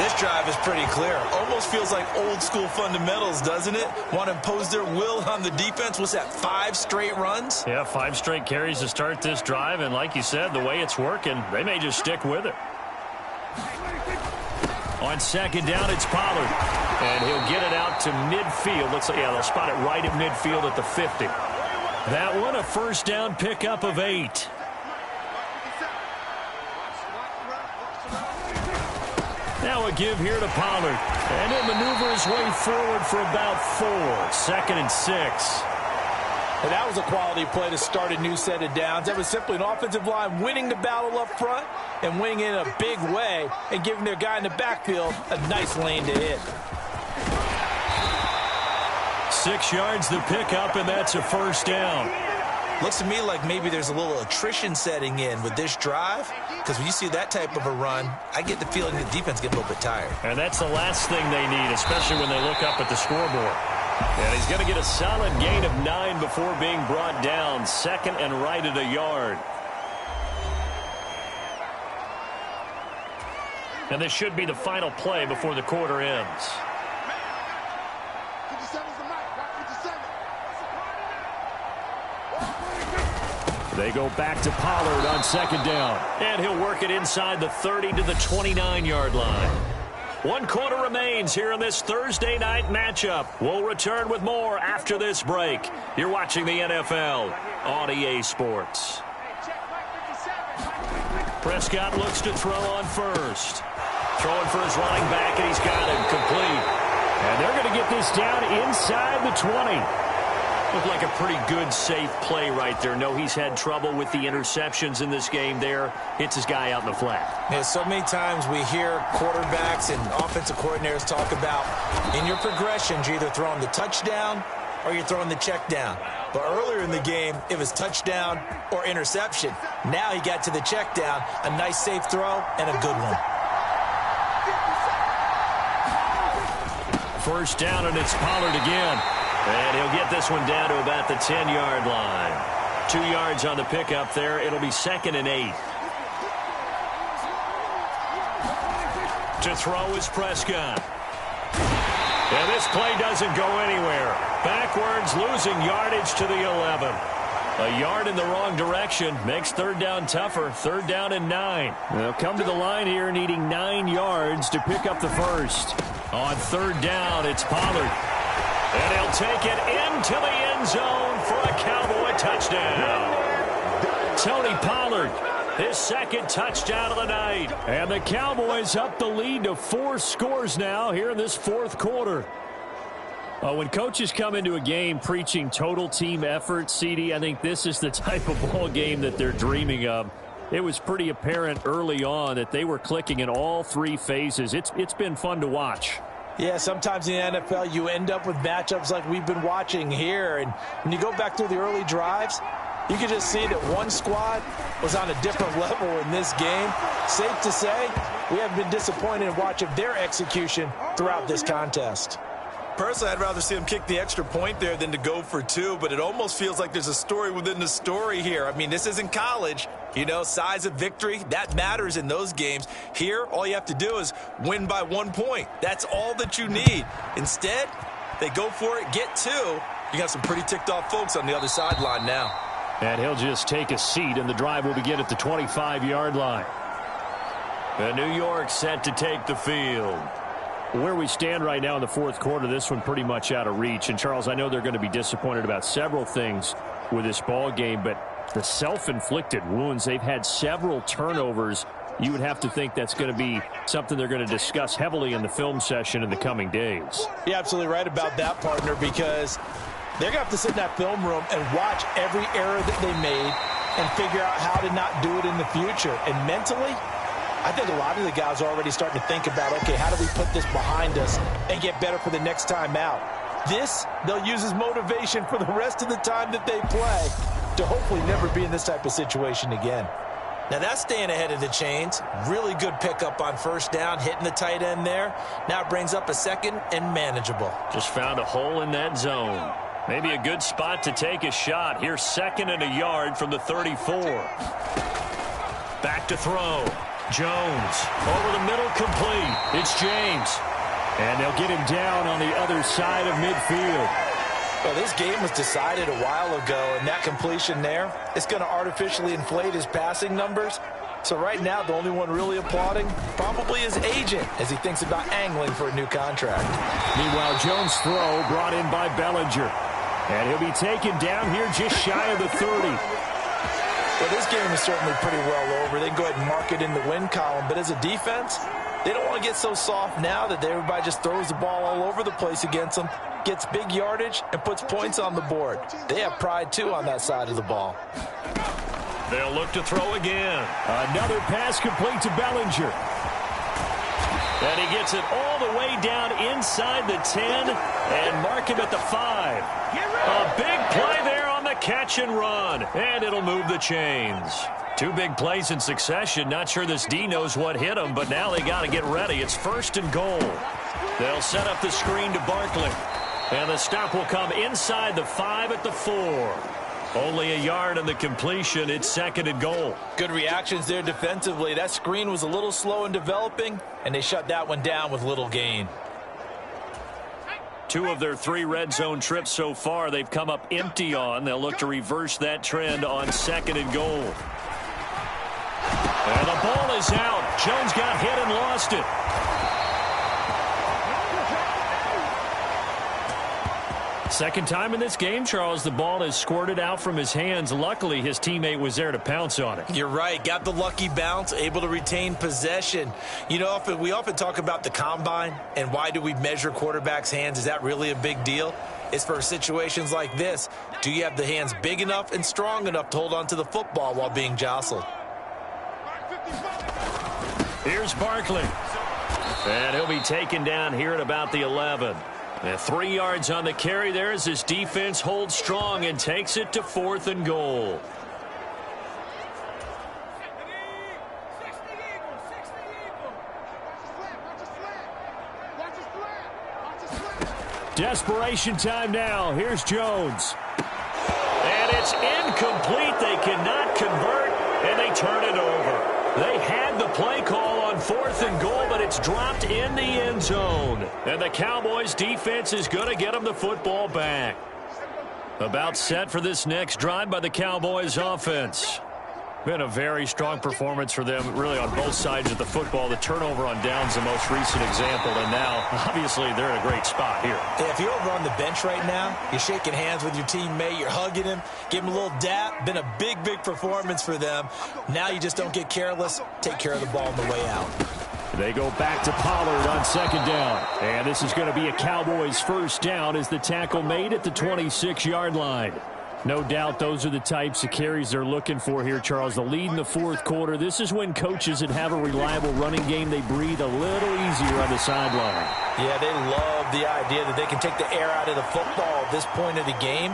This drive is pretty clear. Almost feels like old school fundamentals, doesn't it? Want to impose their will on the defense. What's that, 5 straight runs? Yeah, 5 straight carries to start this drive. And like you said, the way it's working, they may just stick with it. On second down, it's Pollard. And he'll get it out to midfield. Looks like, yeah, they'll spot it right at midfield at the 50. That one, a first down pickup of 8. Now a give here to Pollard. And he'll maneuver his way forward for about 4. 2nd and 6. And that was a quality play to start a new set of downs. That was simply an offensive line winning the battle up front and winning in a big way and giving their guy in the backfield a nice lane to hit. 6 yards the pickup, and that's a first down. Looks to me like maybe there's a little attrition setting in with this drive, because when you see that type of a run, I get the feeling the defense gets a little bit tired. And that's the last thing they need, especially when they look up at the scoreboard. And he's going to get a solid gain of 9 before being brought down. 2nd and right at a yard. And this should be the final play before the quarter ends. They go back to Pollard on second down. And he'll work it inside the 30 to the 29-yard line. 1 quarter remains here in this Thursday night matchup. We'll return with more after this break. You're watching the NFL on EA Sports. Prescott looks to throw on first. Throwing for his running back, and he's got him complete. And they're going to get this down inside the 20. Looked like a pretty good, safe play right there. No, he's had trouble with the interceptions in this game there. Hits his guy out in the flat. Yeah, so many times we hear quarterbacks and offensive coordinators talk about in your progressions, you're either throwing the touchdown or you're throwing the check down. But earlier in the game, it was touchdown or interception. Now he got to the check down, a nice safe throw, and a good one. First down, and it's Pollard again. And he'll get this one down to about the 10-yard line. 2 yards on the pickup there. It'll be 2nd and 8. To throw is Prescott. And this play doesn't go anywhere. Backwards, losing yardage to the 11. A yard in the wrong direction makes third down tougher. 3rd down and 9. They'll come to the line here needing 9 yards to pick up the first. On 3rd down, it's Pollard. And he'll take it into the end zone for a Cowboy touchdown. Tony Pollard, his 2nd touchdown of the night. And the Cowboys up the lead to 4 scores now here in this 4th quarter. When coaches come into a game preaching total team effort, CD, I think this is the type of ball game that they're dreaming of. It was pretty apparent early on that they were clicking in all 3 phases. It's been fun to watch. Yeah, sometimes in the NFL you end up with matchups like we've been watching here. And when you go back through the early drives, you can just see that one squad was on a different level in this game. Safe to say, we have been disappointed in watching their execution throughout this contest. Personally, I'd rather see him kick the extra point there than to go for two, but it almost feels like there's a story within the story here. I mean, this isn't college. You know, size of victory, that matters in those games. Here, all you have to do is win by 1 point. That's all that you need. Instead, they go for it, get two. You got some pretty ticked off folks on the other sideline now. And he'll just take a seat, and the drive will begin at the 25-yard line. And New York set to take the field. Where we stand right now in the fourth quarter, this one pretty much out of reach. And, Charles, I know they're going to be disappointed about several things with this ball game, but the self-inflicted wounds, they've had several turnovers. You would have to think that's going to be something they're going to discuss heavily in the film session in the coming days. You're absolutely right about that, partner, because they're going to have to sit in that film room and watch every error that they made and figure out how to not do it in the future. And mentally, I think a lot of the guys are already starting to think about, okay, how do we put this behind us and get better for the next time out? This, they'll use as motivation for the rest of the time that they play to hopefully never be in this type of situation again. Now that's staying ahead of the chains. Really good pickup on first down, hitting the tight end there. Now it brings up a second and manageable. Just found a hole in that zone. Maybe a good spot to take a shot. Here's 2nd and a yard from the 34. Back to throw. Jones over the middle, complete. It's James. And they'll get him down on the other side of midfield. Well, this game was decided a while ago, and that completion there is going to artificially inflate his passing numbers. So right now, the only one really applauding probably his agent as he thinks about angling for a new contract. Meanwhile, Jones' throw brought in by Bellinger. And he'll be taken down here just shy of the 30. Well, this game is certainly pretty well over. They can go ahead and mark it in the win column. But as a defense, they don't want to get so soft now that everybody just throws the ball all over the place against them, gets big yardage, and puts points on the board. They have pride, too, on that side of the ball. They'll look to throw again. Another pass complete to Bellinger. And he gets it all the way down inside the 10 and mark him at the 5. A big play there on the catch and run. And it'll move the chains. 2 big plays in succession. Not sure this D knows what hit him, but now they got to get ready. It's 1st and goal. They'll set up the screen to Barkley. And the stop will come inside the 5 at the 4. Only a yard on the completion. It's 2nd and goal. Good reactions there defensively. That screen was a little slow in developing, and they shut that one down with little gain. 2 of their 3 red zone trips so far they've come up empty on. They'll look to reverse that trend on 2nd and goal. And the ball is out. Jones got hit and lost it. Second time in this game, Charles, the ball is squirted out from his hands. Luckily, his teammate was there to pounce on it. You're right. Got the lucky bounce, able to retain possession. You know, we often talk about the combine and why do we measure quarterbacks' hands. Is that really a big deal? It's for situations like this. Do you have the hands big enough and strong enough to hold on to the football while being jostled? Here's Barkley. And he'll be taken down here at about the 11. And 3 yards on the carry there as his defense holds strong and takes it to 4th and goal. Desperation time now. Here's Jones. And it's incomplete. They cannot convert, and they turn it over. They had the play call on 4th and goal, but it's dropped in the end zone. And the Cowboys defense is going to get them the football back. About set for this next drive by the Cowboys offense. Been a very strong performance for them, really, on both sides of the football. The turnover on downs, the most recent example, and now, obviously, they're in a great spot here. Yeah, if you're over on the bench right now, you're shaking hands with your teammate, you're hugging him, give him a little dap. Been a big, big performance for them. Now you just don't get careless. Take care of the ball on the way out. They go back to Pollard on 2nd down. And this is going to be a Cowboys first down as the tackle made at the 26-yard line. No doubt those are the types of carries they're looking for here, Charles. The lead in the fourth quarter. This is when coaches that have a reliable running game, they breathe a little easier on the sideline. Yeah, they love the idea that they can take the air out of the football at this point of the game.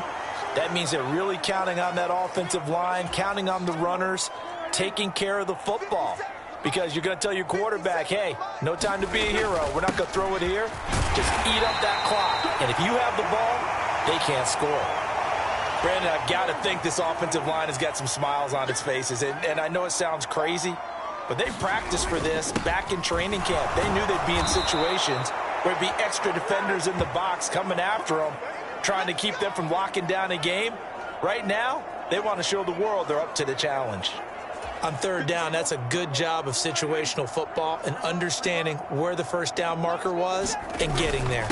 That means they're really counting on that offensive line, counting on the runners, taking care of the football. because you're going to tell your quarterback, hey, no time to be a hero. We're not going to throw it here. Just eat up that clock. And if you have the ball, they can't score. Brandon, I've got to think this offensive line has got some smiles on its faces. And I know it sounds crazy, but they practiced for this back in training camp. They knew they'd be in situations where there'd be extra defenders in the box coming after them, trying to keep them from locking down a game. Right now, they want to show the world they're up to the challenge. On third down, that's a good job of situational football and understanding where the first down marker was and getting there.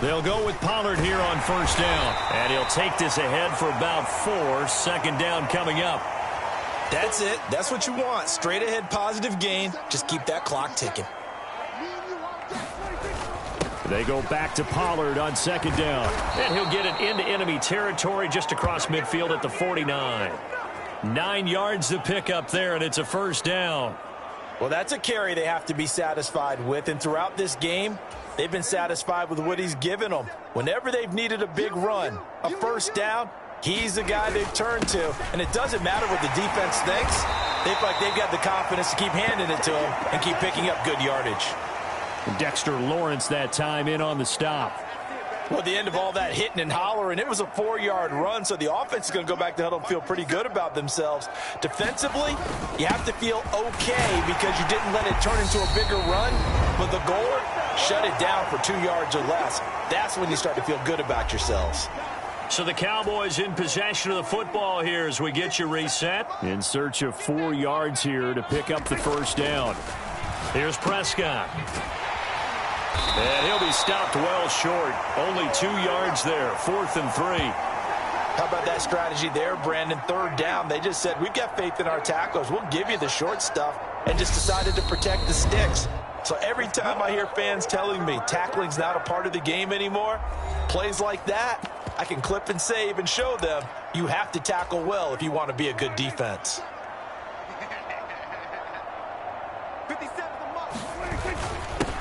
They'll go with Pollard here on first down. And he'll take this ahead for about 4. Second down coming up. That's it. That's what you want. Straight ahead positive gain. Just keep that clock ticking. They go back to Pollard on second down. And he'll get it into enemy territory just across midfield at the 49. 9 yards to pick up there, and it's a first down. Well, that's a carry they have to be satisfied with. And throughout this game, they've been satisfied with what he's given them. Whenever they've needed a big run, a first down, he's the guy they've turned to. And it doesn't matter what the defense thinks. They feel like they've got the confidence to keep handing it to him and keep picking up good yardage. Dexter Lawrence that time in on the stop. Well, at the end of all that hitting and hollering, it was a 4-yard run, so the offense is going to go back to huddle and feel pretty good about themselves. Defensively, you have to feel okay because you didn't let it turn into a bigger run, but the goaler shut it down for 2 yards or less. That's when you start to feel good about yourselves. So the Cowboys in possession of the football here as we get you reset. In search of 4 yards here to pick up the first down. Here's Prescott. And he'll be stopped well short. Only 2 yards there. 4th and 3. How about that strategy there, Brandon? Third down, they just said, we've got faith in our tacklers. We'll give you the short stuff, and just decided to protect the sticks. So every time I hear fans telling me tackling's not a part of the game anymore, plays like that, I can clip and save and show them you have to tackle well if you want to be a good defense.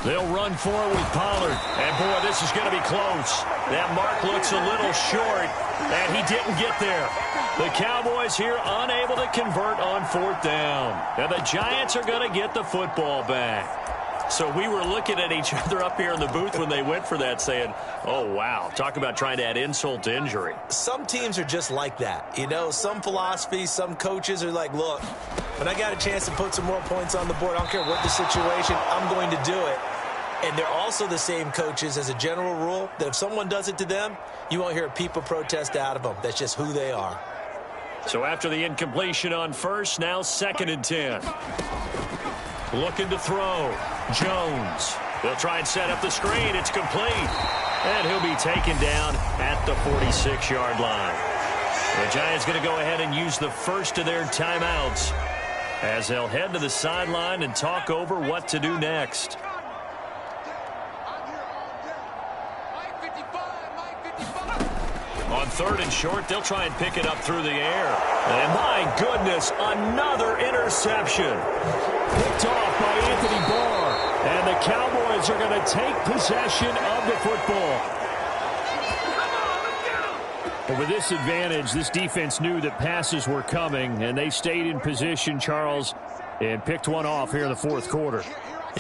They'll run forward with Pollard. And, boy, this is going to be close. That mark looks a little short, and he didn't get there. The Cowboys here unable to convert on 4th down. And the Giants are going to get the football back. So we were looking at each other up here in the booth when they went for that saying, oh, wow, talk about trying to add insult to injury. Some teams are just like that. You know, some philosophies, some coaches are like, look, when I got a chance to put some more points on the board, I don't care what the situation, I'm going to do it. And they're also the same coaches as a general rule that if someone does it to them, you won't hear a peep of protest out of them. That's just who they are. So after the incompletion on first, now 2nd and 10. Looking to throw. Jones. They'll try and set up the screen. It's complete. And he'll be taken down at the 46-yard line. The Giants going to go ahead and use the first of their timeouts as they'll head to the sideline and talk over what to do next. On 3rd and short, they'll try and pick it up through the air. And my goodness, another interception. Picked off by Anthony Barr. And the Cowboys are going to take possession of the football. But with this advantage, this defense knew that passes were coming, and they stayed in position, Charles, and picked one off here in the 4th quarter.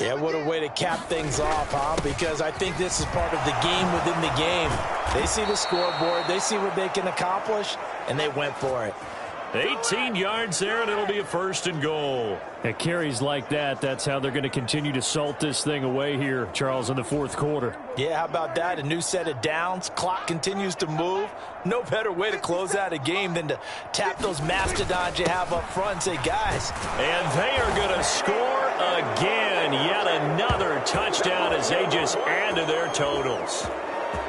Yeah, what a way to cap things off, huh? Because I think this is part of the game within the game. They see the scoreboard, they see what they can accomplish, and they went for it. 18 yards there, and it'll be a 1st and goal. At carries like that, that's how they're going to continue to salt this thing away here, Charles, in the 4th quarter. Yeah, how about that? A new set of downs. Clock continues to move. No better way to close out a game than to tap those mastodons you have up front and say, guys. And they are going to score again. Yet another touchdown as they just add to their totals.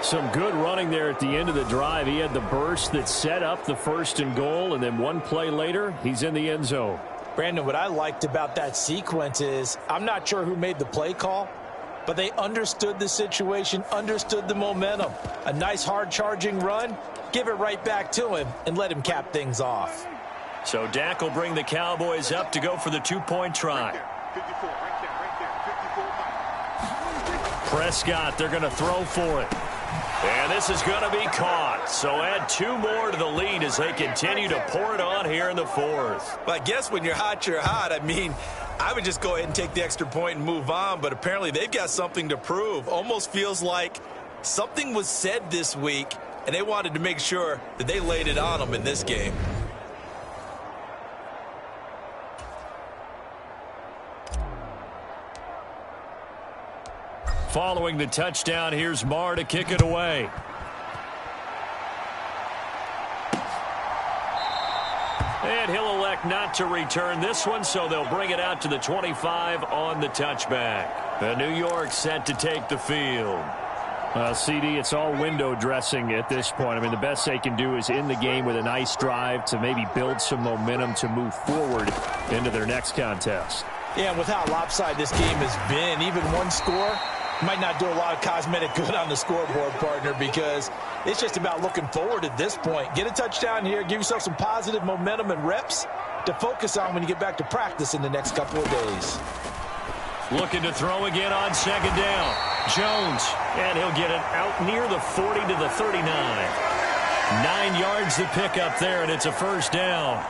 Some good running there at the end of the drive. He had the burst that set up the 1st and goal, and then one play later, he's in the end zone. Brandon, what I liked about that sequence is I'm not sure who made the play call, but they understood the situation, understood the momentum. A nice hard-charging run, give it right back to him, and let him cap things off. So Dak will bring the Cowboys up to go for the 2-point try. Prescott, they're going to throw for it. And this is going to be caught. So add 2 more to the lead as they continue to pour it on here in the 4th. But I guess when you're hot, you're hot. I mean, I would just go ahead and take the extra point and move on, but apparently they've got something to prove. Almost feels like something was said this week, and they wanted to make sure that they laid it on them in this game. Following the touchdown, here's Marr to kick it away. And he'll elect not to return this one, so they'll bring it out to the 25 on the touchback. The New York set to take the field. Well, CD, it's all window dressing at this point. I mean, the best they can do is in the game with a nice drive to maybe build some momentum to move forward into their next contest. Yeah, and with how lopsided this game has been, even one score might not do a lot of cosmetic good on the scoreboard, partner, because it's just about looking forward at this point. Get a touchdown here, give yourself some positive momentum and reps to focus on when you get back to practice in the next couple of days. Looking to throw again on second down. Jones, and he'll get it out near the 40 to the 39. 9 yards to pick up there, and it's a first down.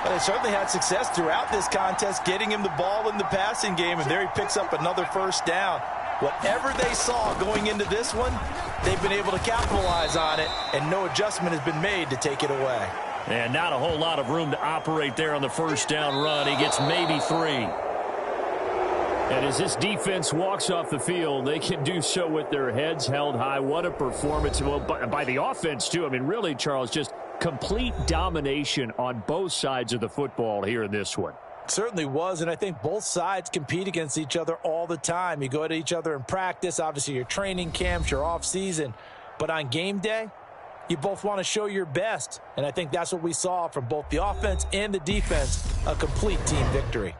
Well, they certainly had success throughout this contest getting him the ball in the passing game, and there he picks up another first down. Whatever they saw going into this one, they've been able to capitalize on it, and no adjustment has been made to take it away. And not a whole lot of room to operate there on the first down run. He gets maybe 3. And as this defense walks off the field, they can do so with their heads held high. What a performance. Well, by the offense, too. I mean, really, Charles, just complete domination on both sides of the football here in this one. Certainly was, and I think both sides compete against each other all the time. You go at each other in practice, obviously your training camps, your off season, but on game day, you both want to show your best, and I think that's what we saw from both the offense and the defense, a complete team victory.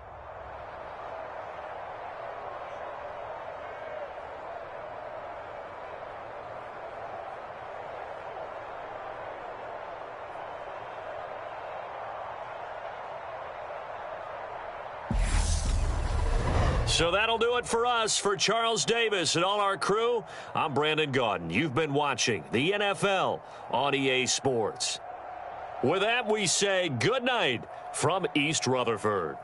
So that'll do it for us. For Charles Davis and all our crew, I'm Brandon Gaudin. You've been watching the NFL on EA Sports. With that, we say good night from East Rutherford.